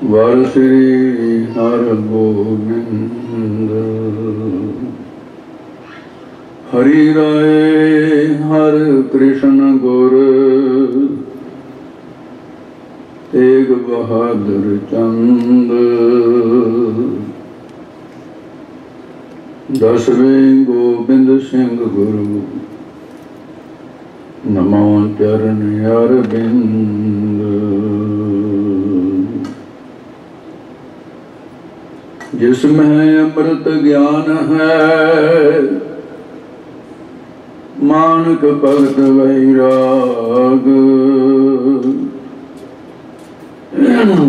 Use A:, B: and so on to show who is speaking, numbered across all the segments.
A: वर श्री हर गोविंद। हरि राय हर कृष्ण गुर तेग बहादुर चंद। दसवें गोबिंद सिंह गुरु नमो चरण अरविंद। जिसमें अमृत ज्ञान है मानक भगत वैराग।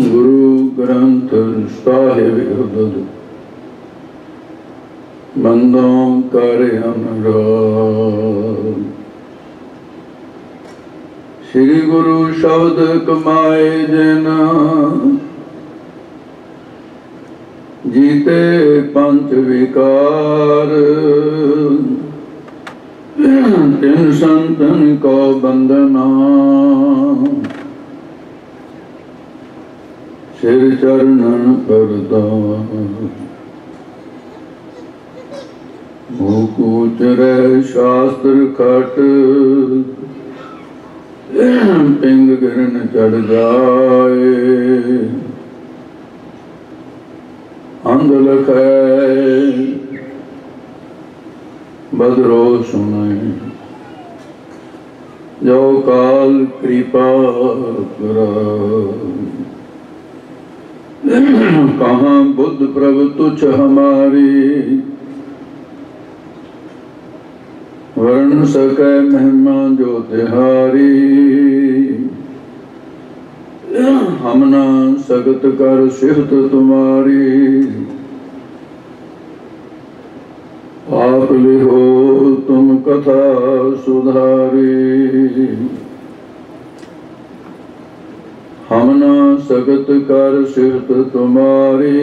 A: गुरु ग्रंथ साहिब उदद बंदों कर अनुराग। श्री गुरु शब्द कमाए जिन जीते पंच विकार। तिन संतन को बंदना सिर चरणन परदार। मुकूच रह शास्त्र खट पिंग गिरन चढ़ जाए। अंध लखै बदरो सुने जो काल कृपा कराए। कहाँ बुद्ध प्रभु तुच्छ हमारी वर्ण सकै महिमा जो तिहारी। हम ना सगत कर सिफत तुम्हारी आप लिहो तुम कथा सुधारी। हम ना सगत कर सिफत तुम्हारी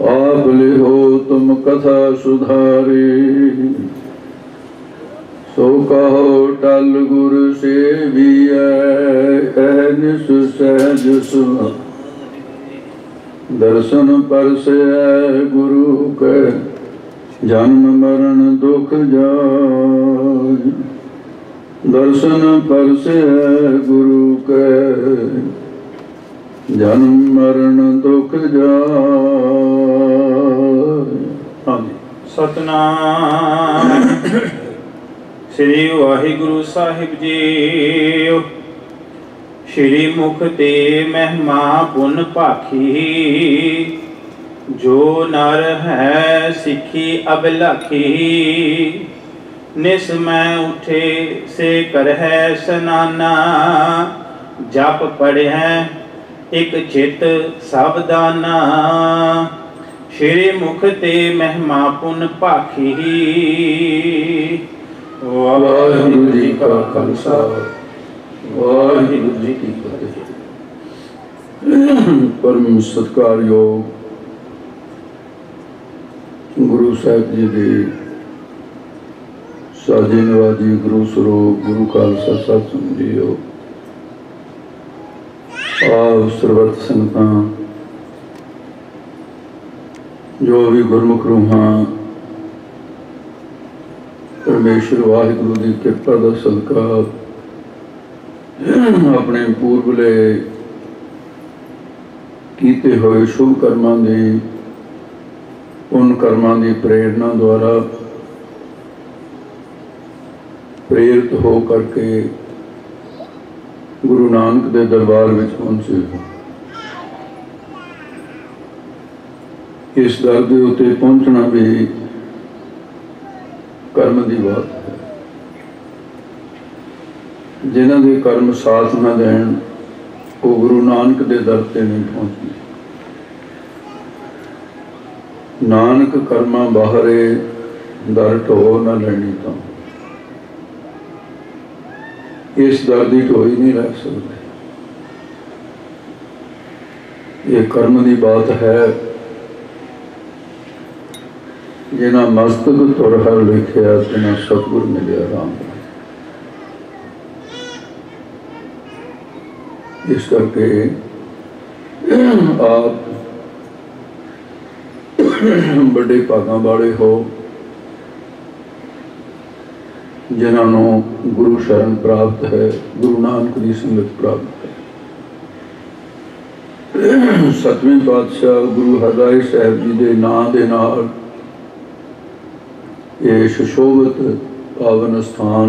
A: आप लिहो तुम कथा सुधारी। सो कहो टल गुर से भी निस सहज सुना। दर्शन पर से गुरु के जन्म मरण दुख जाय। दर्शन पर से गुरु के जन्म मरण दुख जाय।
B: सतनाम श्री वाहिगुरु साहिब जी। श्री मुख ते महिमा पुन पाखी। जो नर है सिखी अबलाखी। निस में उठे से कर है स्नाना। जप पढ़े एक चित सावधाना। श्री मुख ते महिमा पुन पाखी। वाहिगुरु जी का खालसा वाहिगुरु जी की फतेह।
A: परम सत्कार योग गुरु साहिब जी दे साजे नवाजी गुरु स्वरूप गुरु खालसा सत्संग जीओ। आप सरबत संगतां जो भी गुरमुख रूहां परमेश्वर वाहिगुरु की कृपा का सदका अपने पूर्वले कीते हुए शुभ कर्मां दी उन कर्मां दी प्रेरणा द्वारा प्रेरित हो करके गुरु नानक के दरबार में पहुंचे। इस दर के उत्ते पहुंचना भी कर्म की बात है। जिन्हां दे कर्म साथ न देन वो गुरु नानक के दर ते नहीं पहुंचते। नानक कर्मा बाहरे दर ढो न लेनी तो इस दर की ढोई नहीं रह सकते। ये कर्म की बात है। जिन्हें मस्तक तुर हर लिखिया तिन्हें सतगुर मिलिया राम। इस करके आप बड़े भागां वाले हो जिन्होंने गुरु शरण प्राप्त है, गुरु नानक की संगत प्राप्त है। सतवें पातशाह गुरु हरराय साहब जी के नाम के नाल ये सुशोभित पावन स्थान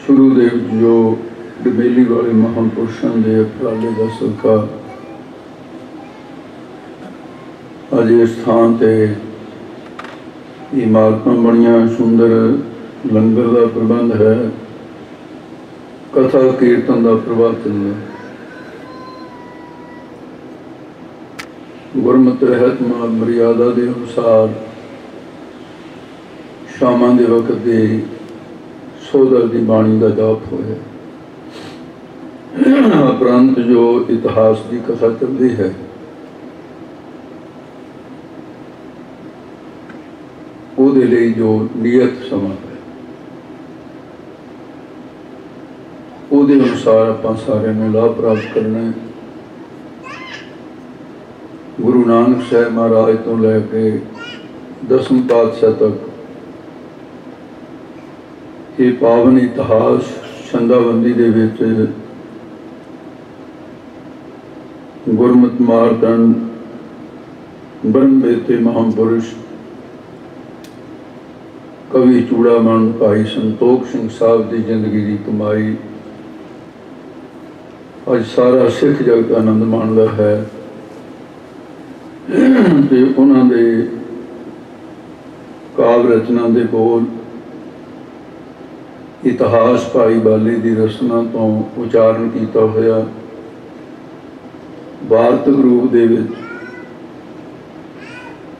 A: शुरू दे जो डमेली वाले महापुरुषों के उपराले का सदका अज इस स्थान से इमारत बनिया, सुंदर लंगर का प्रबंध है, कथा कीर्तन का प्रवाह चलता, गुरमत रहत मर्यादा के अनुसार शामां दे वक्त की सोदर की बाणी का जाप होया। उपरंत जो इतिहास की कथा चलती है ਉਹਦੇ ਲਈ जो नियत समा है ਉਹਦੇ अनुसार ਆਪਾਂ सारे ने लाभ प्राप्त करना है। गुरु नानक साहब महाराज तो लैके 10वें पातशाह तक ये पावन इतिहास छंदाबंदी दे विच गुरमत मारदंड ब्रह्म बेते महापुरुष कवि चूड़ामण भाई संतोख सिंह साहब की जिंदगी की कमाई अज सारा सिख जगत आनंद माणदा है। ते उन्हां दे काव्य रचना के बोल इतिहास भाई बाले की रचना तो उचारण किया होया वार्तक रूप दे विच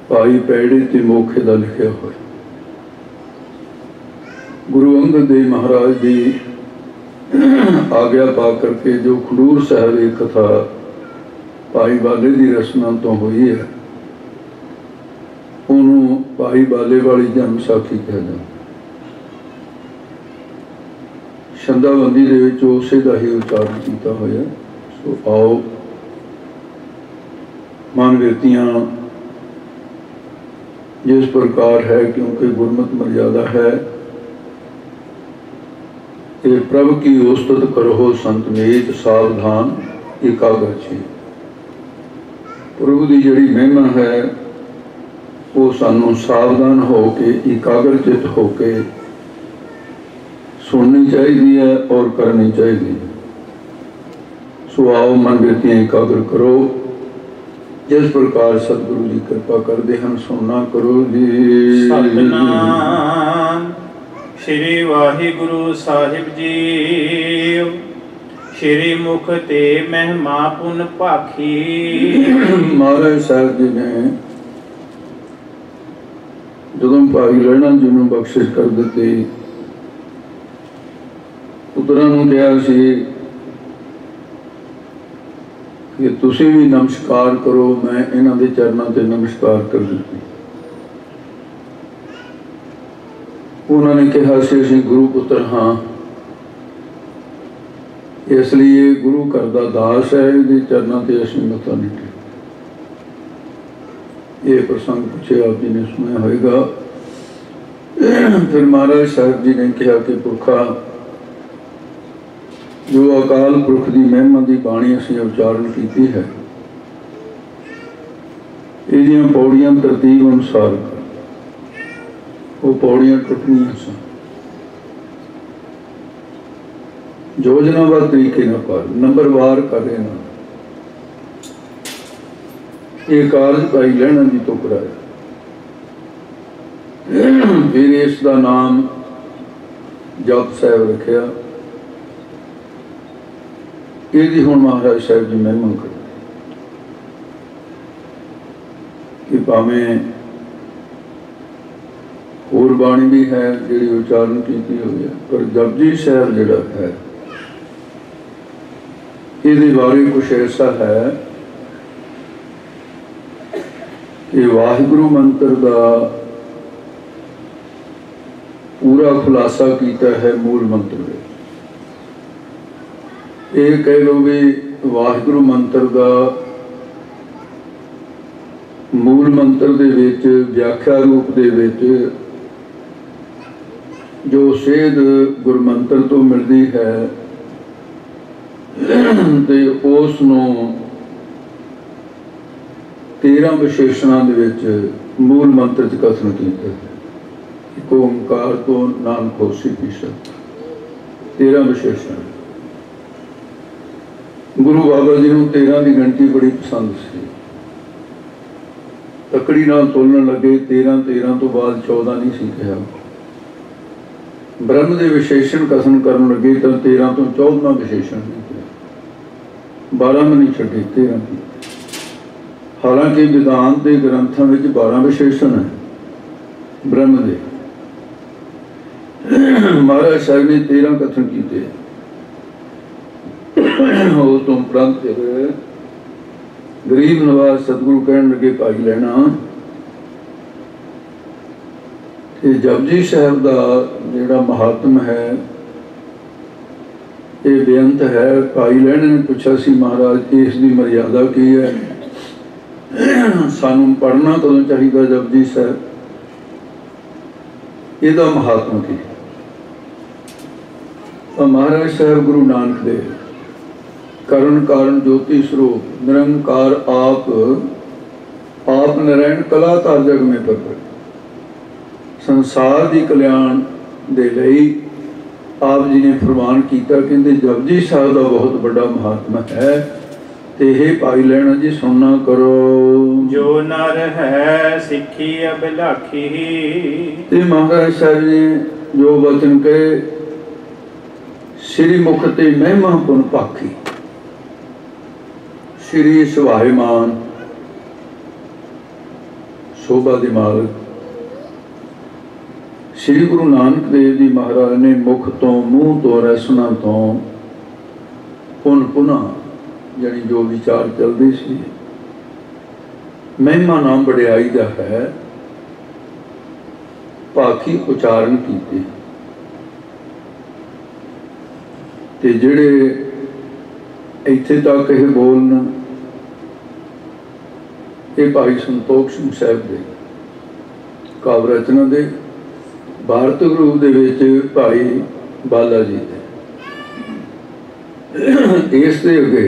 A: भाई पैड़े ते मोखे का लिखा होया। गुरु अंगद देव महाराज की आग्या पा करके जो खडूर साहब एक कथा भाई बाले की रचना तो हुई है, उन्होंने भाई बाले वाली जन्म साखी कह जाए। छंदाबंदी दे विच उसे का ही उच्चारण किया होया। सो आओ मन विरतियां जिस प्रकार है, क्योंकि गुरमत मर्यादा है, ये प्रभु की उस्तत करो संतमेत सावधान एकाग्रची। प्रभु की जिहड़ी महिमा है वो सानू सावधान होके एकाग्रचित होके सुननी चाहिए है और करनी चाहिए। सो आओ मन वृत्तियां एकाग्र करो जिस प्रकार सतगुरु जी कृपा करते हैं। सुनना करो जी।
B: सतनाम श्री वाहिगुरु साहिब जी। श्री मुख ते महिमा पुन भाखी।
A: महाराज साहब जी ने जदों भाई लहणा जी नूं बख्शिश कर दी, पुत्रां नूं कहा सी कि तुसीं भी नमस्कार करो। मैं इन्हां दे चरनां ते नमस्कार कर दी। उन्होंने कहा से असीं गुरु पुत्र हाँ, इसलिए गुरु घर दा दास है, ये चरनां ते असीं मत्था नहीं टेक। ये प्रसंग पूछे आप जी ने सुना होगा। फिर महाराज साहब जी ने कहा कि पुरखा जो अकाल पुरख की महिमा की बाणी असीं उच्चारण की है, इहदियां पौड़ियां तरतीब अनुसार वो पौड़ियां टुटनियां सन। योजनाबद्ध तरीके न कर, नंबरवार करे ना। ये कारज भाई लहणा जी तो कराया। फिर इसका नाम जप साहब रखिया। ये हुण महाराज साहब जी महिमा कर कि भावें होर बाणी भी है जिहड़ी उच्चारण की हुई है, पर जपजी साहब जिहड़ा है ये बारे कुछ ऐसा है कि वाहिगुरु मंत्र का पूरा खुलासा किया है मूल मंत्र में। ये कह लो भी वाहिगुरु मंत्र का मूल मंत्र दे विच व्याख्या रूप दे विच जो सेध गुरमंत्र तो मिलती है ते उस नूं 13 विशेषणों दे विच मूल मंत्र च कथन किया है। एक ओंकार तो नानक होसी पीछा 13 विशेषण। गुरु बाबा जी नूं 13 की गिनती बड़ी पसंद सी। तकड़ी नाल तोलन लगे 13 13 तो बाद 14 नहीं सी कहा। ब्रह्म के विशेषण कथन करन लगे तो 13 तो 14 विशेषण नहीं कहा। 12 में नहीं छड्डे 13 की। हालांकि वेदांत के ग्रंथों में 12 विशेषण है ब्रह्म के। महाराज साहब ने 13 कथन किए। उस तो उपरंत गरीब नवाज सतगुरु कहन लगे भाई लेना जपजी साहब का जिहड़ा महात्म है ये बेअंत है। भाई लैने ने पूछा सी महाराज इसकी मर्यादा की है, सानू पढ़ना कदों चाहिए जपजी साहब, इसका महात्मा की। तो महाराज साहब गुरु नानक देव करण कारण ज्योति स्वरूप निरंकार आप नारायण कलाकार जग में प्रगट संसार की कल्याण दे लई आप जी ने फरमान किया कहते जपजी साहब का बहुत बड़ा महात्मा है। ते हे भाई लैना जी सुनना करो।
B: जो नर है सिखी अभिलाखी।
A: ते महाराज साहब ने जो वचन कहे श्री मुख ते महिमा पुन पाखी। श्री सुभायमान शोभा दे मालक श्री गुरु नानक देव जी महाराज ने मुख तो मूँह तो रसना तो पुन पुनः जानी जो विचार चलते सी महिमा नाम बड़ियाई का है पाखी उचारण किए। ते जिहड़े इत्थे तक यह बोलना ये भाई संतोख सिंह साहब दे काव्य रचना दे भारत रूप दे विच भाई बाला जी दे। इस दे अगे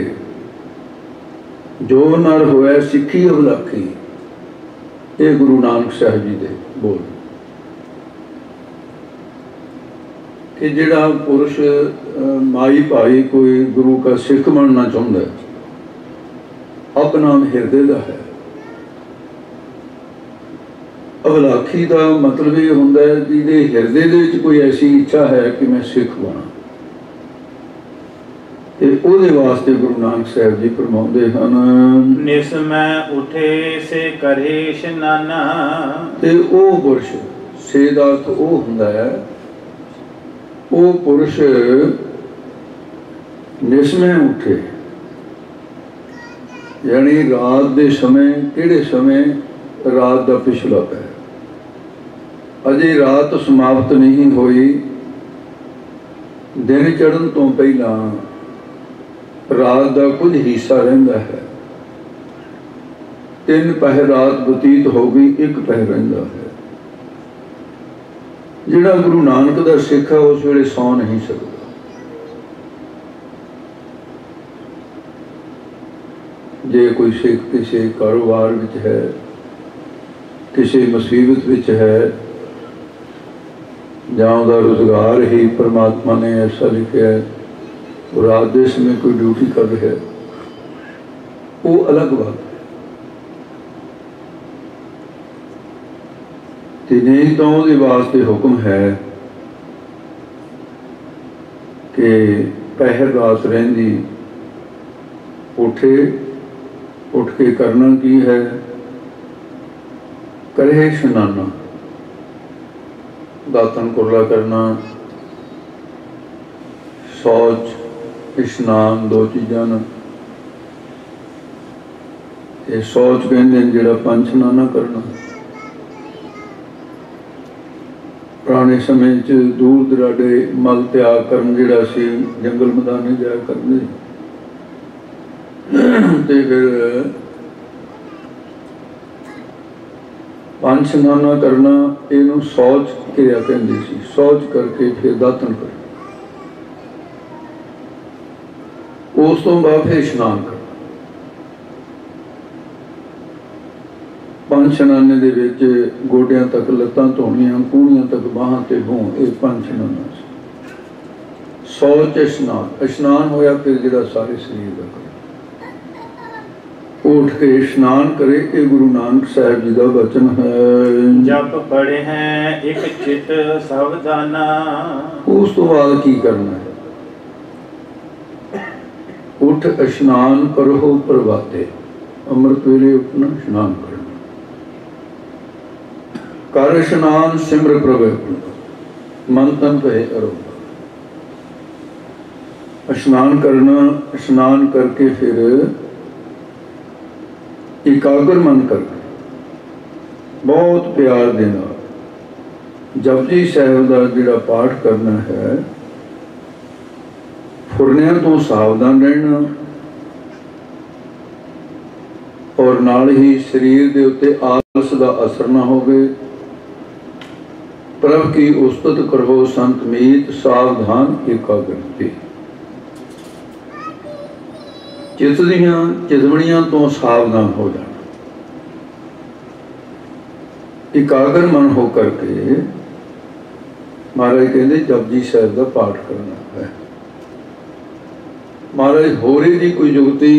A: जो नर होया सिखी अवलाखी ये गुरु नानक साहब जी दे बोल कि जिहड़ा पुरुष माई भाई कोई गुरु का सिख बनना चाहता है अपना हिरदे का है। अवलाखी का मतलब ये होंदा है जिहदे हिरदे दे विच कोई ऐसी इच्छा है कि मैं सिख बना ते उहदे वास्ते गुरु नानक साहब जी फरमाउंदे हन
B: निसमय उठे से करे इशनाना।
A: ते ओह पुरुष से दा अर्थ ओह हुंदा है वो पुरुष निसमय उठे यानी रात के समय किहड़े समय रात का पिछला पै अजे रात समाप्त नहीं हुई दिन चढ़न तो पहला रात का कुछ हिस्सा रहिंदा है। 3 पहर रात बतीत हो गई 1 पहर रहिंदा है। जिहड़ा गुरु नानक दा सिख है उस वेले सौ नहीं सकता। जे कोई सिख किसी कारोबार विच है किसी मुसीबत विच है जां उहदा रोजगार ही परमात्मा ने ऐसा लिखा है वो रात के समय कोई ड्यूटी कर रहा है वो अलग बात है। नहीं तो वो वास्ते हुक्म है कि पहर रात रहिंदी उठे उठ के करना की है करे इशनाना दातन कुरला करना शौच इशनान 2 चीज़ां न। ये शौच कहते हैं जिहड़ा पंचनाना करना प्राण पुराने समय च दूर दराडे मल त्याग करन जिहड़ा सी जंगल मैदाने जाया करदे ते फिर पंज इशनाना करना इहनूं शौच क्रिया कहंदे सी। शौच करके फिर दातन कर उस तो बाद फिर इशनान कर। पंज इशनाने दे विच गोडियां तक लत्तां धोणियां, कूहणियां तक बाहां ते भों, ये पंज इशनाना सी। शौच इशनान, इशनान होया फिर जिहड़ा सारे शरीर दा करे उठ के इशनान करे। ये गुरु नानक साहब जी का वचन है।
B: जप पढ़े हैं एक चित सावधाना।
A: उस तो बाद की करना है? उठ इशनान करो प्रभाते, अमृत वेले उठना इशनान करना। कर इशनान सिमर प्रभु मन तन भय अरोग। इशनान करना, इशनान करके फिर एकाग्र मन करके बहुत प्यार देना जपजी साहिब का जिहड़ा पाठ करना है। फुरनियां तो सावधान रहना और नाल ही शरीर के उत्ते आलस का असर ना होवे। प्रभ की उस्तत करो संत मीत, सावधान एकाग्रते। चित दियां चितवणियां तो सावधान हो जाना, एकाग्र मन हो करके महाराज कहते जपजी साहिब का पाठ करना है। महाराज होरे दी कोई जुगती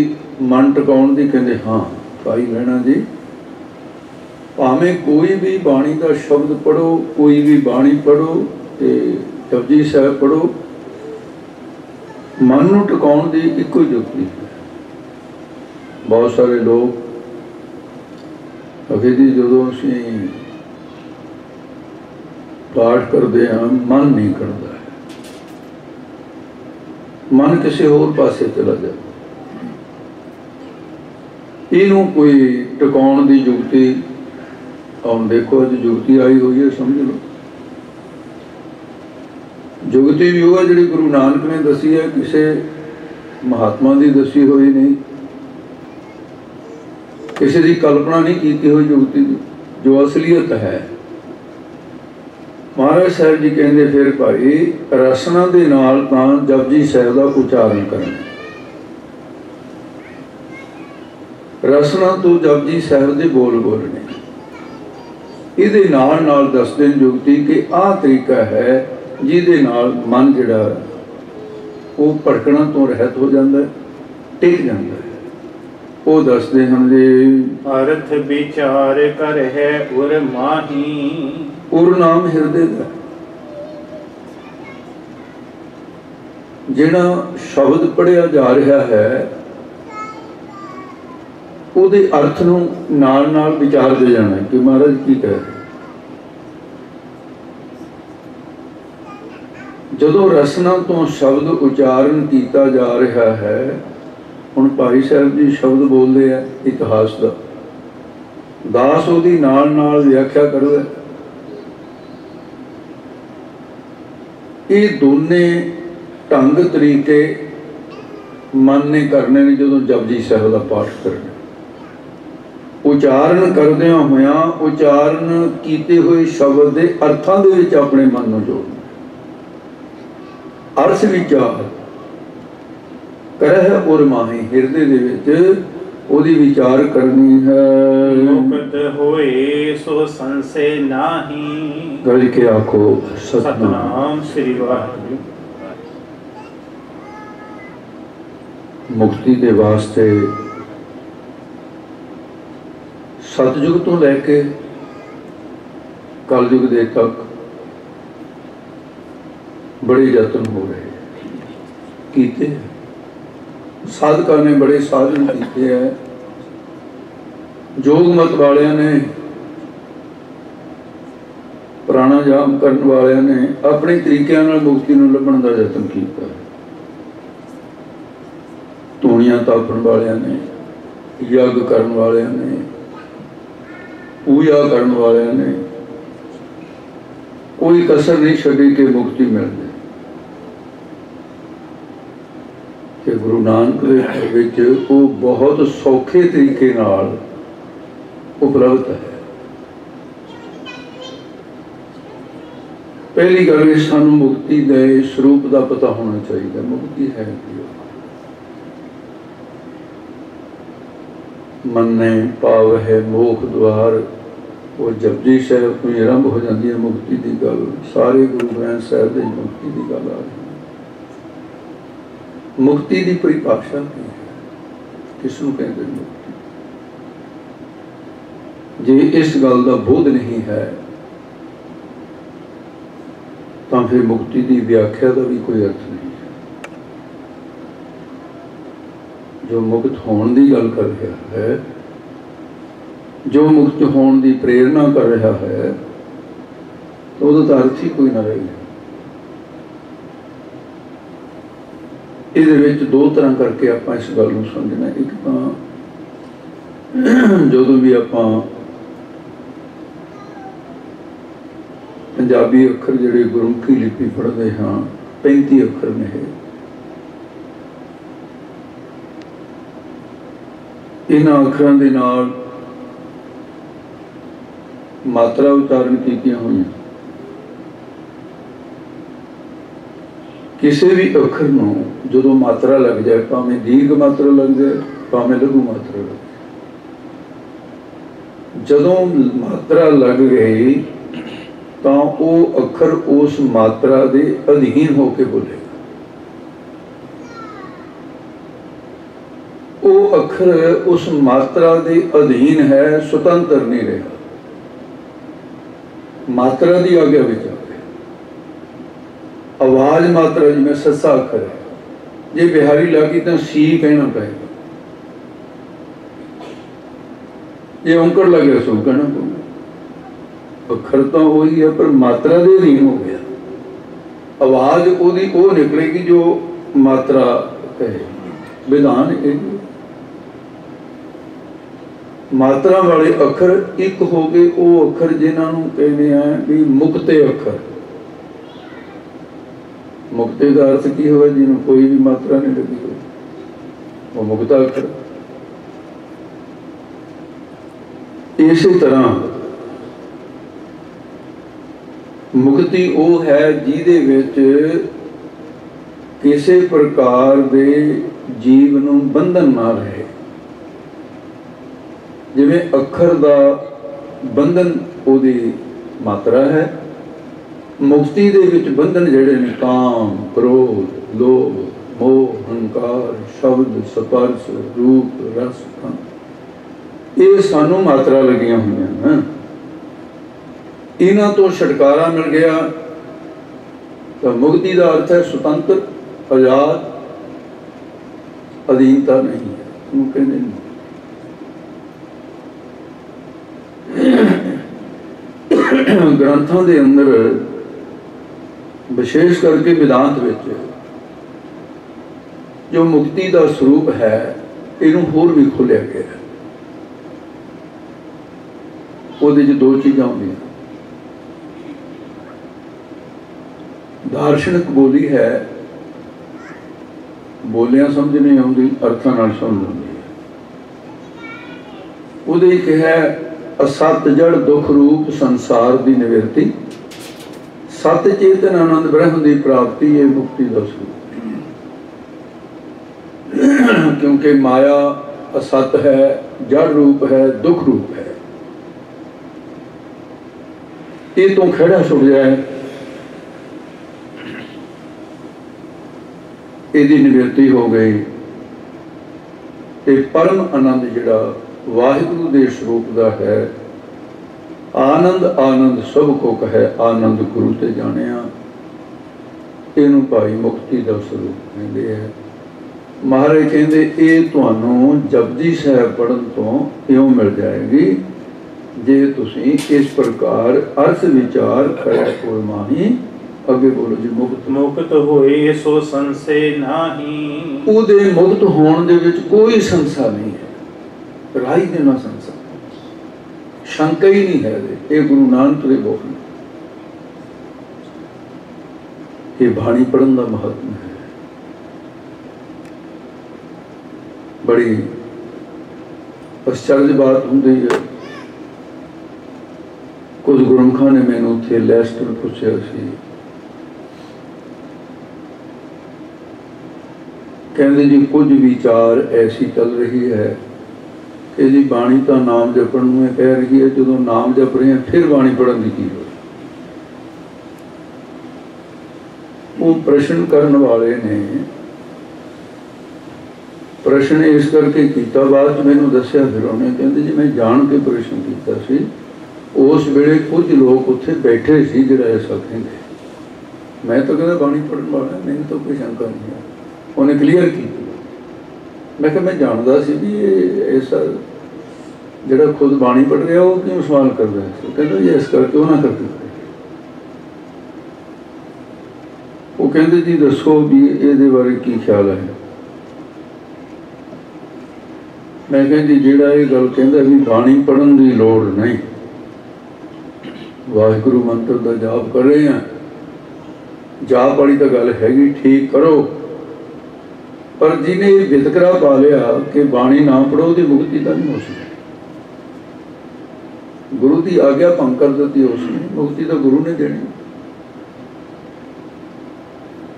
A: मन टकाउण दी कहते हाँ भाई लैणा जी, भावें कोई भी बाणी का शब्द पढ़ो, कोई भी बाणी पढ़ो, जपजी साहिब पढ़ो, मन नूं टकाउण दी इक्को जुगती है। बहुत सारे लोग अगे जी जो असी पाठ करते हैं मन नहीं करता है, मन किसी होर पासे चला जाता। इनू कोई टकाउण दी जुगती और देखो अज जुगती आई हुई है, समझ लो जुगती भी होगा जी गुरु नानक ने दसी है, किसी महात्मा की दसी हुई नहीं, किसी की कल्पना नहीं की हुई जुगती जो असलीयत है। महाराज साहब जी कहते फिर भाई रसना के नाल तां जपजी साहिब का उच्चारण करना। रसना तो जपजी साहिब के बोल बोलने, इहदे नाल नाल दसदे जुगती कि आह तरीका है जिहदे नाल मन जिहड़ा वो भड़कना तो रहत हो जाता है, टिक जाता है। वो दसते हैं जी
B: अर्थ विचार कर है उर माही।
A: उर नाम हिरदे का जिहड़ा शब्द पढ़िया जा रहा है उहदे अर्थ नूं नाल नाल विचार दे जाना कि महाराज की कह रहे। जदों रसना तो शब्द उच्चारण किया जा रहा है, हुण भाई साहब जी शब्द बोलते हैं इतिहास का, दास उहदी नाल नाल व्याख्या करदा। ये दोने ढंग तरीके मन ने करने ने जदों जपजी साहिब का पाठ करना। उच्चारण करदिया होया उच्चारण किए हुए शब्द के अर्थां दे विच अपने मन नूं जोड़ना। अर्थ विचार करह उर माही, हिरदे दे विच ओदी विचार करनी है।
B: मुक्त होए सो संशय नाही।
A: गल के आखो
B: सतनाम श्री वाहिगुरू।
A: मुक्ति के वास्ते सतयुग तो लैके कलयुग दे तक बड़े यत्न हो रहे कीते। साधका ने बड़े साधन किए हैं, जोग मत वालियां ने, प्राणायाम करने वालियां ने अपने तरीकों नाल मुक्ति नूं लभण दा यत्न किया। धूणियां तापण वालियां ने, यज्ञ करने वालियां ने, पूजा करने वालियां ने, कोई कसर नहीं छड़ी कि मुक्ति मिल जाए। कि गुरु नानक देव विच वो बहुत सौखे तरीके नाल उपलब्ध है। पहली गल सानू मुक्ति के स्वरूप का पता होना चाहिए। मुक्ति है मन्ने पाव है मोख द्वार, वो जपजी साहब तो आरंभ हो जाती है मुक्ति की गल। सारे गुरु ग्रंथ साहब की मुक्ति की गल आ रही। मुक्ति की परिभाषा की है, किसनों कहते मुक्ति? जे इस गल का बोध नहीं है तो फिर मुक्ति की व्याख्या का भी कोई अर्थ नहीं है। जो मुक्त होने की गल कर रहा है, जो मुक्त होने की प्रेरणा कर रहा है, तो वो अर्थ ही कोई ना रहेगा। ये दो तरह करके आप इस गल को समझना। एक तो जो भी आप पंजाबी अखर जिहड़े गुरमुखी लिपि पढ़ते हाँ, 35 अखर ने है। इन्हां अखरां दे नाल मात्रा उच्चारण कीतियां हुई। किसी भी अखर नूं जदों मात्रा लग जाए, भावें दीर्घ मात्रा लग जाए, भावें लघु मात्रा लग जाए, जदों मात्रा लग गई तो वो अखर उस मात्रा के अधीन होकर बोलेगा। वो अखर उस मात्रा के अधीन है, स्वतंत्र नहीं रहेगा। मात्रा की आज्ञा विच आवाज मात्रा जिवें सस्सा अखर है, जे बिहारी लगी तो सी कहना पड़ेगा, जे औंकड़ लगे सो कहना पड़ेगा। अखर तो वही है पर मात्रा के अधीन हो गया। आवाज ओदी वो निकलेगी जो मात्रा कहे। विधान एक मात्रा वाले अखर एक हो गए, वो अखर जिन्होंने कहने हैं भी मुक्ते अखर। मुक्ते का अर्थ की हुआ जिन्होंने कोई भी मात्रा नहीं लगी हो, वो मुक्ता अखर। इसी तरह मुक्ति वो है जिहदे विच किसी प्रकार के जीव नूं बंधन ना रहे। जिवें अखर का बंधन ओदी मात्रा है, मुक्ति दे विच बंधन जिहड़े ने काम, क्रोध, लोभ, मोह, अहंकार, शब्द, स्पर्श, रूप, रस, ये सानू मात्रा लगियां हुई हैं। इन्हां तो छुटकारा मिल गया तो मुक्ति का अर्थ है स्वतंत्र, आजाद, अधीनता नहीं है। कहते ग्रंथों के अंदर विशेष करके वेदांत विच जो मुक्ति का स्वरूप है, इनू होर भी खोलिया गया है। उहदे च दो चीज़ां होंदियां। दार्शनिक बोली है, बोलियां समझ नहीं आती, अर्थां नाल समझ आती है। उहदे एक है असत जड़ दुख रूप संसार की निवृत्ति, सत चेतन आनंद ब्रह्म की प्राप्ति, ये मुक्ति का स्वरूप। क्योंकि माया असत है, जड़ रूप है, दुख रूप है। ये तो खेड़ा छुट जाए, यदि निवृत्ति हो गई तो परम आनंद जिहड़ा वाहिगुरु के स्वरूप का है, आनंद आनंद सब को कहे आनंद गुरु ते जानिया, इनू भाई मुक्ति का स्वरूप कहते हैं। महाराज कहते ये तुहानू जपजी साहब पढ़न तो इउं मिल जाएगी जे तुसी इस प्रकार अर्थ विचार करे कोई माही। अगे बोलो जी। मुक्त
B: मुक्त होए सो संशय नाही,
A: उहदे मुक्त होने दे विच कोई संशय नहीं है, राही देना संसार, शंका ही नहीं है। ये गुरु नानक के बोल ये बाणी पढ़न का महत्व है। बड़ी आश्चर्य बात होंगी है। कुछ गुरमुखा ने मैनू उत्थे लैस्टर पूछा सी, कहते जी कुछ विचार ऐसी चल रही है कि जी बाणी तो नाम जपण में कह रही है, जो नाम जप रहे हैं फिर बाणी पढ़न की की वो प्रश्न करने वाले ने प्रश्न इस करके किया, बाद मैंने दसिया फिर उन्हें कहते जी मैं जान के प्रश्न किया सी। उस वेले कुछ लोग उत्थे बैठे सी जिहड़ा ऐसा कहेंगे, मैं तो कहता बाणी पढ़न वाला, मैंने तो कोई शंका नहीं है। उन्हें क्लीयर की, मैं कहा मैं जानता सी भी ऐसा जिहड़ा खुद बाणी पढ़ रहा वो क्यों सवाल कर रहा है। कहते जी इस करके वो ना करके वो कहते जी दसो भी ये बारे की ख्याल है। मैं कहती जिहड़ा ये गल कहता भी बाणी पढ़न की लोड़ नहीं, वाहिगुरू मंत्र का जाप कर रहे हैं, जाप वाली तो गल हैगी ठीक करो, पर जिन्हें वितकरा पा लिया कि बाणी ना पढ़ो उसकी मुक्ति तो नहीं हो सकती। गुरु की आज्ञा भंग कर दी उसने, मुक्ति तो गुरु ने देनी।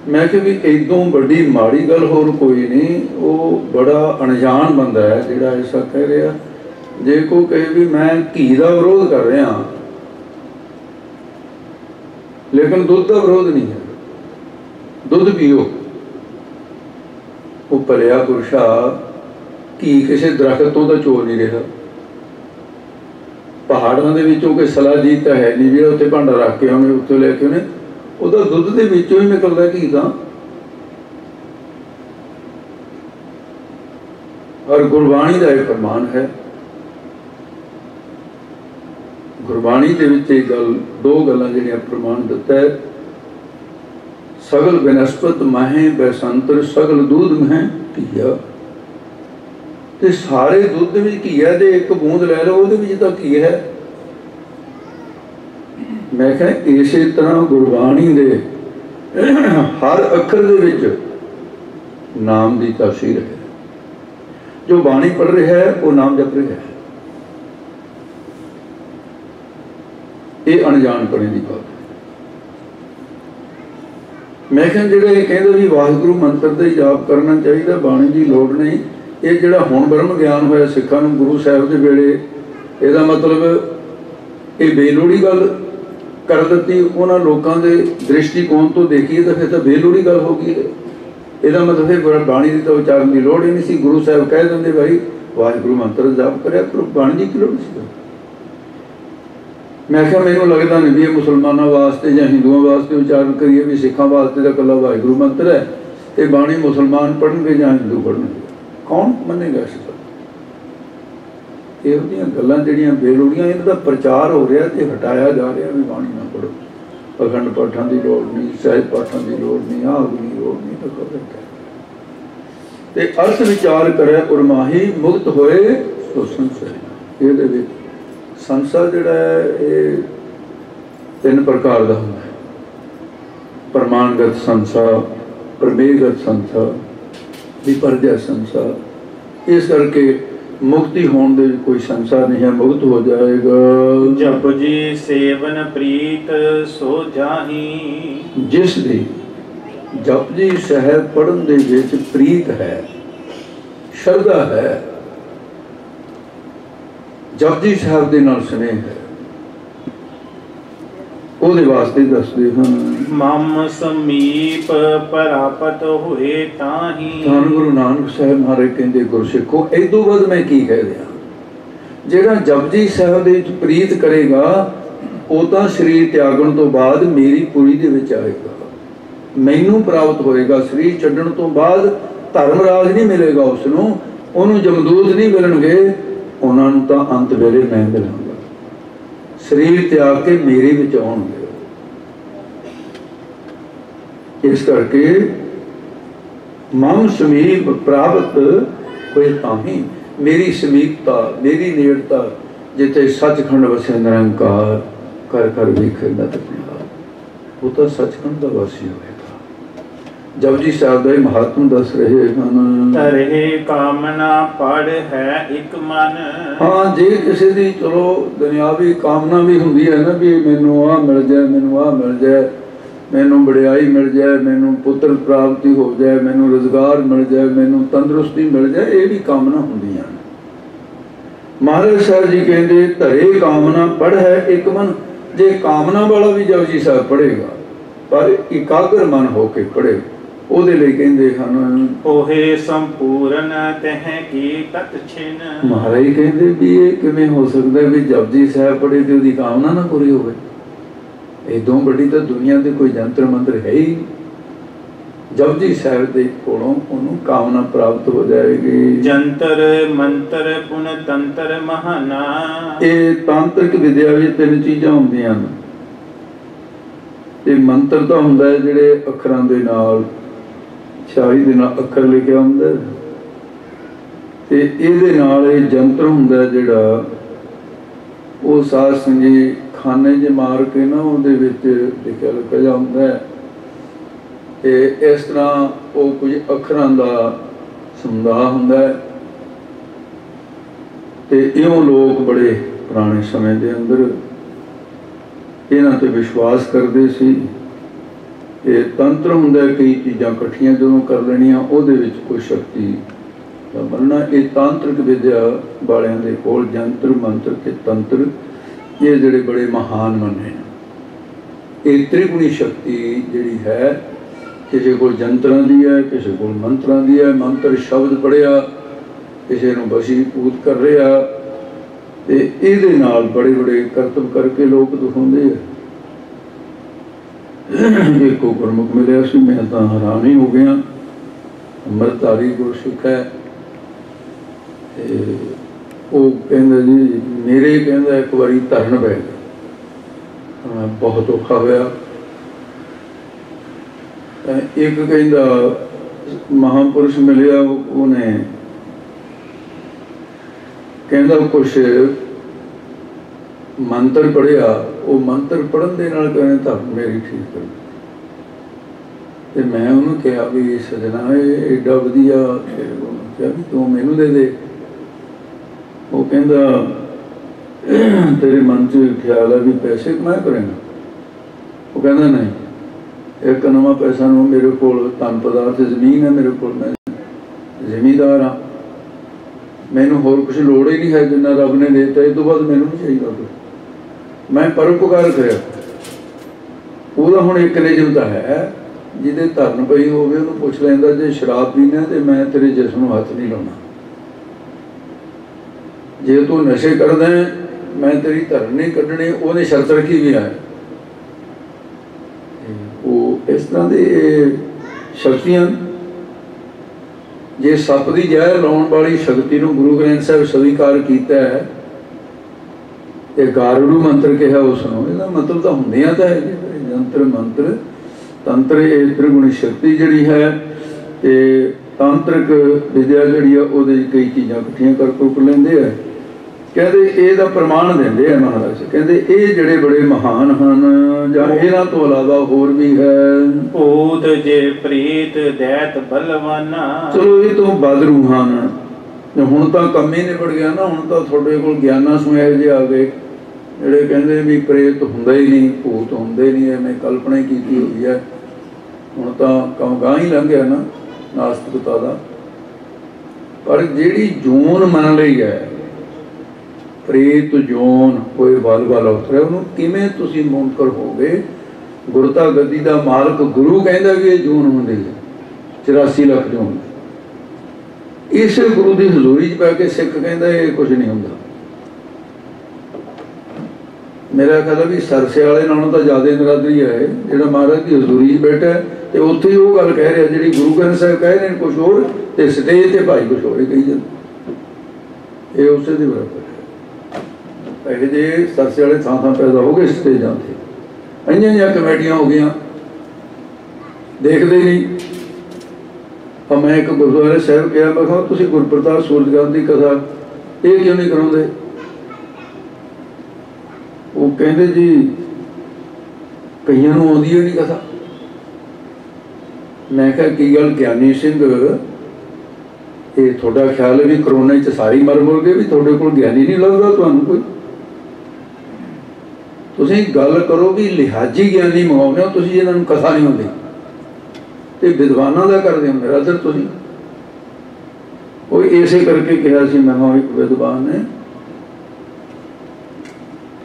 A: मैं कि भी इदों बड़ी माड़ी गल होर कोई नहीं। वो बड़ा अनजान बंदा है जिहड़ा ऐसा कह रहा। जे कोई कहे भी मैं घी का विरोध कर रहा लेकिन दुध का विरोध नहीं है, दुध पीओ, वो भलिया पुरुषा घी किसी दरख्त तो चोर नहीं रहा। पहाड़ों के विचों कोई सलाजीत है नहीं जो उत्थे भांडा रख के आने उत्थे लैके उन्हें उहदा दुध के विचों ही निकलता घी का। और गुरबाणी का एक प्रमाण है, गुरबाणी के विच एक गल दो गल्लां जिहड़ियां प्रमाण दिता है, सगल बनस्पत माहे बैसंतर सगल दूध मह घीया। ते सारे दुध में घी है, तो एक बूंद लै लो वो तो घी है। मैं कह इस तरह गुरबाणी दे हर अखर दे विच नाम की तासीर है। जो बाणी पढ़ रहा है वो नाम जप रहा है। ये अनजानपणे की बात है। मैं कह जिहड़े कहंदे भी वाहिगुरू मंत्र का जाप करना चाहिए, बाणी की लोड़ नहीं। ये जिहड़ा हुण ब्रह्म ज्ञान होया सिखां नूं गुरु साहिब के वेले, इहदा मतलब ये बेलोड़ी गल कर दी। उन्होंने लोगों के दृष्टिकोण तो देखिए तो फिर तो बेलोड़ी गल हो गई। इहदा मतलब फिर बाणी की तो उचारण की लोड़ ही नहीं सी। गुरु साहिब कह देंगे भाई वाहिगुरू मंत्र जाप करया करो, बाणी की लोड़ सी। मैं क्या मैनूं लगता नहीं भी ये मुसलमानों वास्ते या हिंदुओं वास्ते उचारण करिए, भी सिखों वास्ते तो कला वाहिगुरू मंत्र है, तो बाणी मुसलमान पढ़नगे या हिंदू पढ़नगे, कौन मनेगा इस गल। इहो गल्लां जिहड़ियां बेलोड़ियां इन्हां प्रचार हो रहा तो हटाया जा रहा भी बाणी ना पढ़ो, अखंड पाठां की लोड़ नहीं, सहज पाठां की लोड़ नहीं, आग की लोड़ नहीं। तो अर्थ विचार करे उर्माही मुक्त होए तो संसार। ये संसार जिहड़ा है ये तीन प्रकार का होंदा है, प्रमाणगत संसार, प्रमेयगत संसार, विपर्जय संसार। इस करके मुक्ति होने दे कोई संसार नहीं है, मुक्त हो जाएगा।
B: जप जी सेवन प्रीत सो जाही।
A: जिस दी जप जी साहिब पढ़न दे विच प्रीत है, श्रद्धा है, जप जी साहिब दे नाल स्नेह है, ਉਹਦੇ ਵਾਸਤੇ ਦੱਸਦੇ ਹਨ
B: ਮਮ ਸਮੀਪ ਪ੍ਰਾਪਤ ਹੋਏ ਤਾਹੀ।
A: ਧੰਨ ਗੁਰੂ ਨਾਨਕ ਸਾਹਿਬ ਮਹਾਰਾਜ ਕਹਿੰਦੇ ਗੁਰਸਿੱਖੋ ਇਦੋਂ ਬਾਅਦ ਮੈਂ ਕੀ ਕਹਿ ਰਿਹਾ, ਜਿਹੜਾ ਜਪਜੀ ਸਾਹਿਬ ਦੇ ਵਿੱਚ ਪ੍ਰੀਤ ਕਰੇਗਾ ਉਹ ਤਾਂ ਸਰੀਰ ਤਿਆਗਣ ਤੋਂ ਬਾਅਦ ਮੇਰੀ ਪੁਰੀ ਦੇ ਵਿੱਚ ਆਏਗਾ, ਮੈਨੂੰ ਪ੍ਰਾਪਤ ਹੋਏਗਾ। ਸਰੀਰ ਛੱਡਣ ਤੋਂ ਬਾਅਦ ਧਰਮ ਰਾਜ ਨਹੀਂ ਮਿਲੇਗਾ ਉਸ ਨੂੰ, ਉਹਨੂੰ ਜਮਦੂਤ ਨਹੀਂ ਮਿਲਣਗੇ, ਉਹਨਾਂ ਨੂੰ ਤਾਂ ਅੰਤ ਵੇਲੇ ਮੈਂ ਮਿਲਾਂਗਾ। शरीर त्याग के मेरे विच आउणगे। इस करके मम समीप प्राप्त होए ताही, मेरी समीपता मेरी नेड़ता जिथे सचखंड वसे निरंकार कर कर वेखे नत निहार, वो तो सचखंड का वासी होएगा। जपजी साहब का महात्म दस रहे हैं।
B: तरहे कामना पड़ है एक मन।
A: हाँ, जे किसी की चलो दुनियावी कामना भी होंगी है ना, भी मैनू आ मिल जाए, मैनू आ मिल जाए, मैनू वडियाई मिल जाए, मैनू पुत्र प्राप्ति हो जाए, मैनू रोजगार मिल जाए, मैनू तंदुरुस्ती मिल जाए, ये भी कामना होंदियां ने। महाराज साहब जी कहते धरे कामना पढ़ है एक मन। जे कामना वाला भी जपजी साहब पढ़ेगा पर एकाग्र मन होके पढ़े, ਉਹਦੇ ਲਈ ਕਹਿੰਦੇ ਹਨ
B: ਹੋਏ ਸੰਪੂਰਨ ਤਹ ਕੀ ਤਤ ਛਿਨ।
A: ਮਹਾਰਾਜ ਕਹਿੰਦੇ ਵੀ ਇਹ ਕਿਵੇਂ ਹੋ ਸਕਦਾ ਵੀ ਜਪਜੀ ਸਾਹਿਬ ਪੜ੍ਹੇ ਤੇ ਉਹਦੀ ਕਾਮਨਾ ਨਾ ਪੂਰੀ ਹੋਵੇ। ਇਦੋਂ ਵੱਡੀ ਤਾਂ ਦੁਨੀਆ ਤੇ ਕੋਈ ਜੰਤਰ ਮੰਤਰ ਹੈ ਹੀ। ਜਪਜੀ ਸਾਹਿਬ ਦੇ ਕੋਲੋਂ ਉਹਨੂੰ ਕਾਮਨਾ ਪ੍ਰਾਪਤ ਹੋ ਜਾਏਗੀ।
B: ਜੰਤਰ ਮੰਤਰ ਪੁਨ ਤੰਤਰ ਮਹਾਨਾ।
A: ਇਹ ਤਾਂਤਰਿਕ ਵਿਦਿਆ ਵਿੱਚ ਤਿੰਨ ਚੀਜ਼ਾਂ ਹੁੰਦੀਆਂ ਹਨ। ਤੇ ਮੰਤਰ ਤਾਂ ਹੁੰਦਾ ਹੈ ਜਿਹੜੇ ਅੱਖਰਾਂ ਦੇ ਨਾਲ ਸ਼ਾਹੀ ਦੇ ਨਾਲ ਅੱਖਰ ਲਿਖਿਆ ਹੁੰਦਾ, ਤੇ ਇਹਦੇ ਨਾਲ ਇਹ ਜੰਤਰ ਹੁੰਦਾ ਜਿਹੜਾ ਉਹ ਸਾਧ ਸੰਗੀ ਖਾਨੇ 'ਚ ਮਾਰ ਕੇ ਨਾ ਉਹਦੇ ਵਿੱਚ ਲਿਖਿਆ ਲਿਖਿਆ ਹੁੰਦਾ ਹੈ। ਤੇ ਇਸ ਤਰ੍ਹਾਂ ਉਹ ਕੁਝ ਅੱਖਰਾਂ ਦਾ ਸਮੂਹ ਹੁੰਦਾ ਹੈ। ਤੇ ਇਉਂ ਲੋਕ ਬੜੇ ਪੁਰਾਣੇ ਸਮੇਂ ਦੇ ਅੰਦਰ ਇਹਨਾਂ ਤੇ ਵਿਸ਼ਵਾਸ ਕਰਦੇ ਸੀ। ਇਹ ਤੰਤਰ ਹੁੰਦਾ, ਕਈ ਚੀਜ਼ਾਂ ਇਕੱਠੀਆਂ ਜਦੋਂ ਕਰ ਲੈਣੀਆਂ ਉਹਦੇ ਵਿੱਚ ਕੋਈ ਸ਼ਕਤੀ ਦਾ ਬਣਨਾ। ਇਹ ਤਾਂਤਰਿਕ ਵਿਦਿਆ ਵਾਲਿਆਂ ਦੇ ਕੋਲ ਜੰਤਰ ਮੰਤਰ ਤੇ ਤੰਤਰ ਇਹ ਜਿਹੜੇ ਬੜੇ ਮਹਾਨ ਮੰਨੇ ਨੇ। ਇਹ ਤ੍ਰਿਗੁਣੀ ਸ਼ਕਤੀ ਜਿਹੜੀ ਹੈ, ਕਿਸੇ ਕੋਲ ਜੰਤਰਾਂ ਦੀ ਹੈ, ਕਿਸੇ ਕੋਲ ਮੰਤਰਾਂ ਦੀ ਹੈ। ਮੰਤਰ ਸ਼ਬਦ ਪੜ੍ਹਿਆ, ਕਿਸੇ ਨੂੰ ਵਸ਼ੀਭੂਤ ਕਰ ਰਿਹਾ, ਤੇ ਇਹਦੇ ਨਾਲ ਬੜੇ ਬੜੇ ਕਰਤਬ ਕਰਕੇ ਲੋਕ ਦਿਖਾਉਂਦੇ ਆ। एक गुरमुख मिले सी, मैं तो हैरान ही हो गया। अमृतधारी गुरसिख है, कहता जी मेरे कहता एक बारी धरन पै गया, बहुत औखा होया। एक कहता महापुरुष मिलिया, उन्हें कहता कुछ मंत्र पढ़िया, वो मंत्र पढ़न दे नाल कहने धर्म मेरी ठीक कर। ते मैं उन्होंने कहा भी सजना एडा वधिया, क्या भी तू मैनू दे दे। वो कहता तेरे मन च ख्याल है भी पैसे कमाया करेगा। वो कहता नहीं, एक नवा पैसा नो मेरे को धन पदार्थ जमीन है मेरे को, मैं जिमीदार हाँ, मैनू होर कुछ लोड़ ही नहीं है जिन्ना रब ने देता। इस तो बाद मैनू नहीं चाहिए कुछ। मैं परोपकार करिया। ਉਹਦਾ ਹੁਣ ਇੱਕ ਨਿਯਮ ਤਾਂ ਹੈ, ਜਿਹਦੇ ਧਰਨ ਪਈ ਹੋਵੇ ਉਹਨੂੰ ਪੁੱਛ ਲੈਂਦਾ ਜੇ ਸ਼ਰਾਬ ਪੀਣਾ ਤੇ ਮੈਂ ਤੇਰੇ ਜਿਸਮ ਨੂੰ ਹੱਥ ਨਹੀਂ ਲਾਉਣਾ। ਜੇ ਤੂੰ ਨਸ਼ੇ ਕਰਦਾ ਮੈਂ ਤੇਰੀ ਧਰਨ ਨਹੀਂ ਕੱਢਣੀ। ਉਹਨੇ ਸ਼ਰਤ ਰੱਖੀ ਵੀ ਹੈ। ਉਹ ਇਸ ਤਰ੍ਹਾਂ ਦੇ ਸ਼ਕਤੀਆਂ, ਜੇ ਸੱਪ ਦੀ ਜ਼ਹਿਰ ਲਾਉਣ ਵਾਲੀ ਸ਼ਕਤੀ ਨੂੰ ਗੁਰੂ ਗ੍ਰੰਥ ਸਾਹਿਬ ਸਵੀਕਾਰ ਕੀਤਾ ਹੈ, ਇਹ ਗਾਰੜੂ ਮੰਤਰ ਕਿਹਾ ਉਸ ਨੂੰ। ਇਹਦਾ ਮਤਲਬ ਤਾਂ ਹੁੰਦੀਆਂ ਤਾਂ ਹੈ ਜੰਤਰ ਮੰਤਰ ਤੰਤਰ। ਇਹ ਤ੍ਰਿਗੁਣੀ ਸ਼ਕਤੀ ਜਿਹੜੀ ਹੈ, ਤੇ ਤਾਂਤਰਿਕ ਵਿਦਿਆ ਜਿਹੜੀ ਆ ਉਹਦੇ ਕਈ ਚੀਜ਼ਾਂ ਇਕੱਠੀਆਂ ਕਰ ਲੈਂਦੇ ਆ। ਕਹਿੰਦੇ ਇਹਦਾ ਪ੍ਰਮਾਣ ਦਿੰਦੇ ਆ ਮਹਾਰਾਜ। ਕਹਿੰਦੇ ਇਹ ਜਿਹੜੇ ਬੜੇ ਮਹਾਨ ਹਨ, ਜਾਂ ਇਹਨਾਂ ਤੋਂ ਇਲਾਵਾ ਹੋਰ ਵੀ ਹੈ।
B: ਭੂਤ ਜੇ ਪ੍ਰੀਤ ਦੈਤ ਬਲਵਾਨਾ। ਚਲੋ
A: ਇਹ ਤੋਂ ਬਾਦਰੂ ਹਨ। ਹੁਣ ਤਾਂ ਕੰਮ ਹੀ ਨਿਬੜ ਗਿਆ ਨਾ। ਹੁਣ ਤਾਂ ਤੁਹਾਡੇ ਕੋਲ ਗਿਆਨਾਂ ਸੁਣਿਆ ਜਿਹੇ ਆ ਗਏ ਜਿਹੜੇ ਕਹਿੰਦੇ ਵੀ ਪ੍ਰੇਤ ਹੁੰਦਾ ਹੀ ਨਹੀਂ, ਭੂਤ ਹੁੰਦੇ ਨਹੀਂ, ਐਵੇਂ ਕਲਪਨਾ ਹੀ ਕੀਤੀ ਹੋਈ ਹੈ। ਹੁਣ ਤਾਂ ਕੰਮ ਗਾਂ ਹੀ ਲੰਘ ਗਿਆ ਨਾ ਨਾਸਤਿਕਤਾ ਦਾ। ਪਰ ਜਿਹੜੀ ਜੂਨ ਮੰਨ ਲਈ ਹੈ, ਪ੍ਰੇਤ ਜੂਨ ਕੋਈ ਬਲ ਬਲ ਉਤਰਿਆ, ਉਹਨੂੰ ਕਿਵੇਂ ਤੁਸੀਂ ਮੁਨਕਰ ਹੋ ਗਏ? ਗੁਰਤਾ ਗੱਦੀ ਦਾ ਮਾਲਕ ਗੁਰੂ ਕਹਿੰਦਾ ਵੀ ਇਹ ਜੂਨ ਹੁੰਦੀ ਹੈ 84 ਲੱਖ ਜੂਨ। ਇਸੇ ਗੁਰੂ ਦੀ ਹਜ਼ੂਰੀ 'ਚ ਪੈ ਕੇ ਸਿੱਖ ਕਹਿੰਦਾ ਇਹ ਕੁਝ ਨਹੀਂ ਹੁੰਦਾ। ਮੇਰਾ ਖਿਆਲ ਵੀ ਸਰਸੇ ਵਾਲੇ ਨਾਲੋਂ ਤਾਂ ਜ਼ਿਆਦਾ ਨਰਾਦਰੀ ਹੈ ਜਿਹੜਾ ਮਹਾਰਾਜ ਦੀ ਹਜ਼ੂਰੀ 'ਚ ਬੈਠਾ, ਤੇ ਉੱਥੇ ਹੀ ਉਹ ਗੱਲ ਕਹਿ ਰਿਹਾ ਜਿਹੜੀ ਗੁਰੂ ਗ੍ਰੰਥ ਸਾਹਿਬ ਕਹਿ ਰਹੇ ਨੇ ਕੁਛ ਹੋਰ, ਤੇ ਸਟੇਜ ਤੇ ਭਾਈ ਕੁਛ ਹੋਰ ਹੀ ਕਹੀ ਜਾਂਦੇ। ਇਹ ਉਸੇ ਦੇ ਬਰਾਬਰ ਹੈ। ਇਹ ਜੇ ਸਰਸੇ ਵਾਲੇ ਥਾਂ ਥਾਂ ਪੈਦਾ ਹੋ ਗਏ ਸਟੇਜਾਂ ਤੇ, ਇੰਨੀਆਂ ਜਿਹੀਆਂ ਕਮੇਟੀਆਂ ਹੋ ਗਈਆਂ, ਦੇਖਦੇ ਨਹੀਂ। ਤਾਂ ਮੈਂ ਇੱਕ ਗੁਰਦੁਆਰੇ ਸਾਹਿਬ ਕਿਹਾ, ਮੈਂ ਕਿਹਾ ਤੁਸੀਂ ਗੁਰਪ੍ਰਤਾਪ ਸੂਰਜਗੰਜ ਦੀ ਕਥਾ ਇਹ ਕਿਉਂ ਨਹੀਂ ਕਰਾਉਂਦੇ? ਉਹ ਕਹਿੰਦੇ ਜੀ ਕਈਆਂ ਨੂੰ ਆਉਂਦੀ ਹੀ ਨਹੀਂ ਕਥਾ। मैं कहा की गल ज्ञानी सिंह ये थोड़ा ख्याल है भी करोना च सारे मर मुर गए भी थोड़े को ज्ञानी नहीं लगता तुहानू कोई तुसीं गल करो भी लिहाजी ज्ञानी मंगाउने हो तुसीं जिन्हां नूं कथा नहीं होंदी ते विद्वानां दा करदे हो मेरा दर तुसीं वो इसे करके कहा सी मैं हाँ एक विद्वान है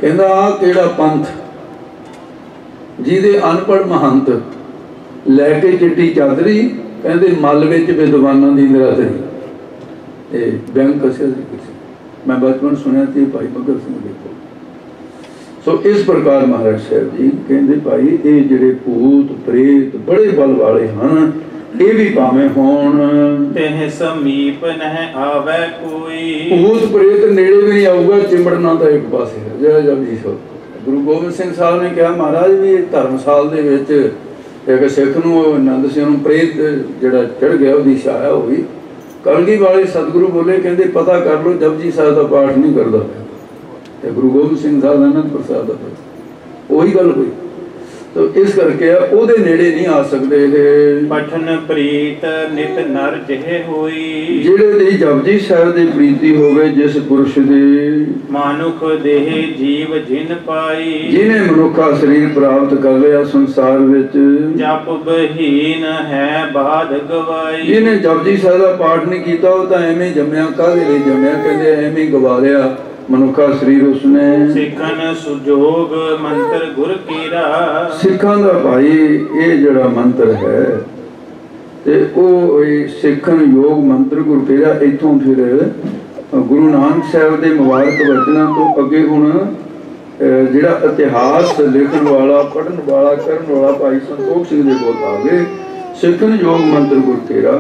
A: कहंदा आ किहड़ा पंथ जिहदे अनपढ़ महंत लैके चिट्टी चादरी कहते मल विच विद्वानां दी निरादरी व्यंग कसिया मैं बचपन सुनिया थी भाई भगत सिंह देखो सो इस प्रकार महाराज साहब जी कहते भाई ये जिहड़े भूत प्रेत बड़े बल वाले हैं ये भी भावें होण
B: तेह समीप नह आवे कोई
A: भूत प्रेत नेड़े भी नहीं आऊगा चिमड़ना तो एक पासे है जय जब जी सो गुरु गोबिंद सिंह साहब ने कहा महाराज भी धर्मसाल दे विच एक सिख नूं आनंद सिंह नूं प्रेत जिहड़ा चढ़ गया उसकी छाया हुई कलगी वाले सतगुरु बोले कहते पता कर लो जपजी साहब का पाठ नहीं करता तो गुरु गोबिंद सिंह साहब आनंद प्रसाद का वही गल हुई तो इस करके ओदे नेड़े नहीं आ सकते
B: पठन प्रीत नित नर जिहे होई
A: जिहड़े दी जपजी साहब दी प्रीति होवे जिस पुरुष दी
B: मानुख देह जीव जिन पाई
A: जिन्हें मनुखा शरीर प्राप्त कर लिया संसार विच
B: जप बहीन है बाध गवाई
A: जिन्हें जपजी साहब का पाठ नहीं किया वो तो एवें जम्या काहदे लई जम्या कहते एवें गवा लिया मनुखा शरीर उसने
B: सिखन सुजोग मंत्र गुर कीरा
A: सिखां दा भाई ये जड़ा मंत्र है ते ओ सिखन योग मंत्र गुर कीरा इथों फिर गुरु नानक साहब दे मुबारक वचनां तो अगे हुण जिहड़ा इतिहास लिखण वाला पढ़न वाला करन वाला भाई संतोख सिंह दे बोल आ गए सिखन योग मंत्र गुर कीरा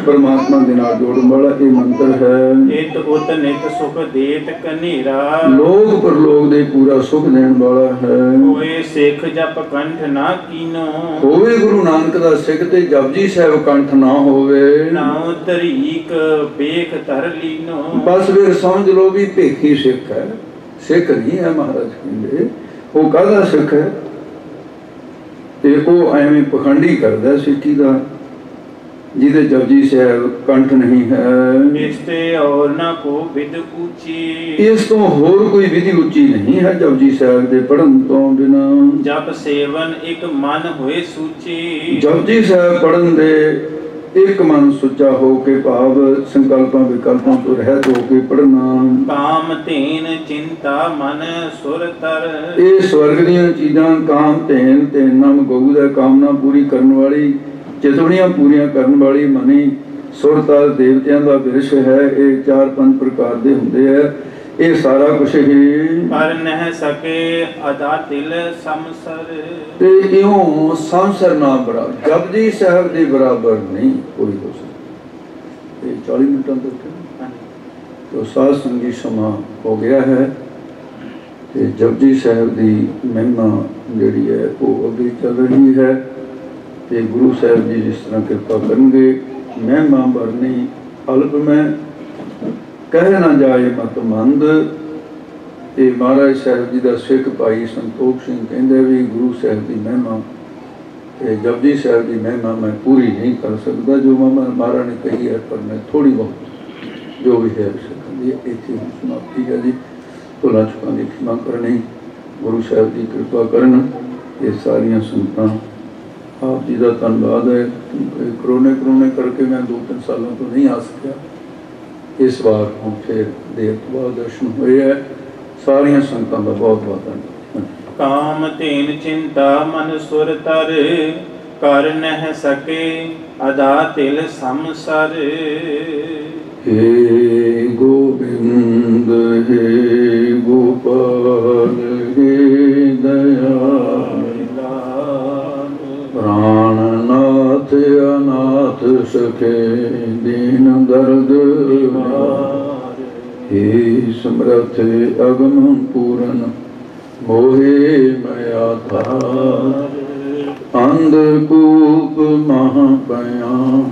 A: परमात्मा के नाल जोड़न वाला ये मंत्र है
B: इत उत नित सुख देत कनेरा
A: लोग परलोक दे पूरा सुख देने वाला है
B: होए सिख जप कंठ ना कीनो
A: होवे गुरु नानक दा सिख ते जपजी साहब कंठ ना होवे
B: नाउ तरीक बेख तर लीनो
A: बस फिर समझ लो भी भेखी सिख है सिख नहीं है महाराज कहंदे वो काहदा सिख है ते वो एवें पखंडी करदा सिक्खी दा जिदे जपजी साहब कंठ नहीं है
B: इसते और ना को विद ऊंची
A: इस तो होर कोई विधि ऊंची नहीं है जपजी साहब दे पढ़न तो बिना
B: जप सेवन एक मन होए सूची
A: जपजी साहब पढ़न दे एक मन सुचा हो के भाव संकल्पां विकल्पां तो रहत हो के पढ़ना
B: काम तेन चिंता मन सुर तर
A: ये स्वर्ग दीयां चीजां काम तेन तेन नाम गऊ दा कामना पूरी करन वाली चितवनियां पूरियां करन वाली मनी सुर ताल देवतियां दा बिरश है ये 4-5 प्रकार दे हुंदे है ये सारा कुछ ही
B: कर नह सके अदा दिल समसर
A: ते इहों समसर ना बराबर जपजी साहब दे बराबर नहीं कोई हो सकता ये 40 मिनटां तक तो साध संगी समा हो गया है ते जपजी साहब दी महिमा जिहड़ी है वो अगे चल रही है ते गुरु साहब जी जिस तरह कृपा करेंगे महिमा भरनी अल्प में कह ना जाए मत मंद ते महाराज साहब जी का सिख भाई संतोख सिंह कहते भी गुरु साहब की महिमा ते जपजी साहब की महिमा मैं पूरी नहीं कर सकता जो महाराज ने कही है पर मैं थोड़ी बहुत जो भी है इतनी समाप्ति है जी भुलां चुकां दी क्षमा करनी गुरु साहब की कृपा करन ये सारियां संगतां आप जी का धन्यवाद है करोने करके मैं 2-3 सालों तो नहीं आ सकिया इस बार हम फिर देर तो बाद दर्शन हुए है सारिया संगतां का बहुत बहुत धन्यवाद
B: काम तेन चिंता मन सुर तर कर नह सके अदा तिल समसर
A: हे गोविंद हे गोपाल हे दयाल प्राणनाथ अनाथ सखे दीन दर्द हे समर्थ अगम पूरन मोहे मया धार अंधकूप महापयान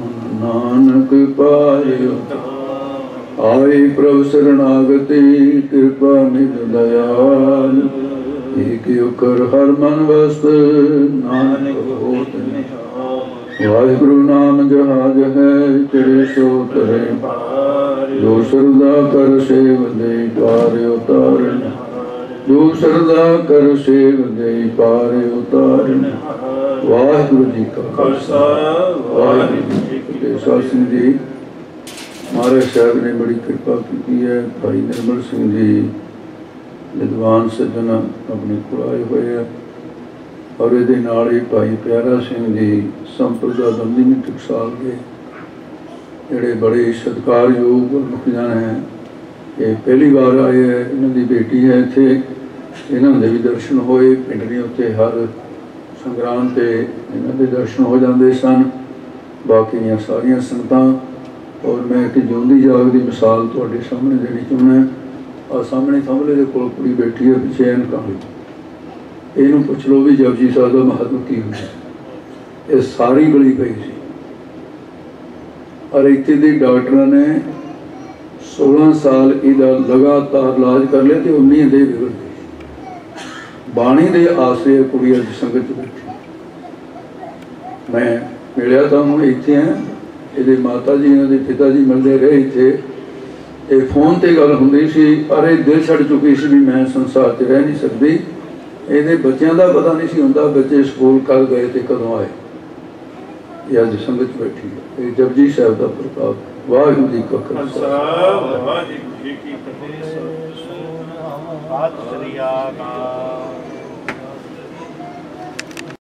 A: नानक पायो आए प्रभु शरणागति कृपा निध दयाल एक कर हर मन वस्त नानक होत वाहिगुरु नाम जहाज है चढ़े सो तरे जो श्रद्धा कर सेव दे पार उतारन जो श्रद्धा कर सेव दे पार उतारन। वाहिगुरु जी का खालसा वाहिगुरु जी की फतेह। साध सिंह जी महाराज साहब ने बड़ी कृपा की है। भाई निर्मल सिंह जी विद्वान सज्जन अपने को आए हुए हैं और ये भाई प्यारा सिंह जी संप्रदा बंदी में टकसाल के जोड़े बड़े सत्कारयोग गुरमुख जन हैं। ये पहली बार आए है। इन्होंने बेटी है इतने इन्होंने भी दर्शन होए। पिंडरी उत्ते हर संग्राम से इन्होंने दर्शन हो जाते सन। बाकी सारिया संगतां और मैं एक जिंदी जागदी मिसाल तुहाडे सामने देनी चाहुंदा। आ सामने सामने दे कोल कुड़ी बैठी है पिछे ऐनकां वाली। इहनूं पुछ लो भी जपजी साहिब दा महत्व की हुंदा। ये सारी गली पई सी और इत्थे दे डॉक्टरां ने 16 साल इहदा लगातार इलाज कर लिया तो 19 दे बिगड़ गई। बाणी दे आसरे कुड़ी अज संगत च बैठी। मैं मिलिया तो हूँ इत्थे हैं। ये माता जी इन्होंने पिता जी मिलते रहे इत्थे। ये फोन ते गल हुंदी सी पर ये दिल छड़ चुकी सी भी मैं संसार च रह नहीं सकती। ये बच्चों का पता नहीं सी हुंदा बच्चे स्कूल कर गए तो कदों आए। ये अज संगत बैठी है। ये जपजी साहिब का प्रताप। वाहिगुरू जी का खालसा वाहिगुरू जी की फतेह।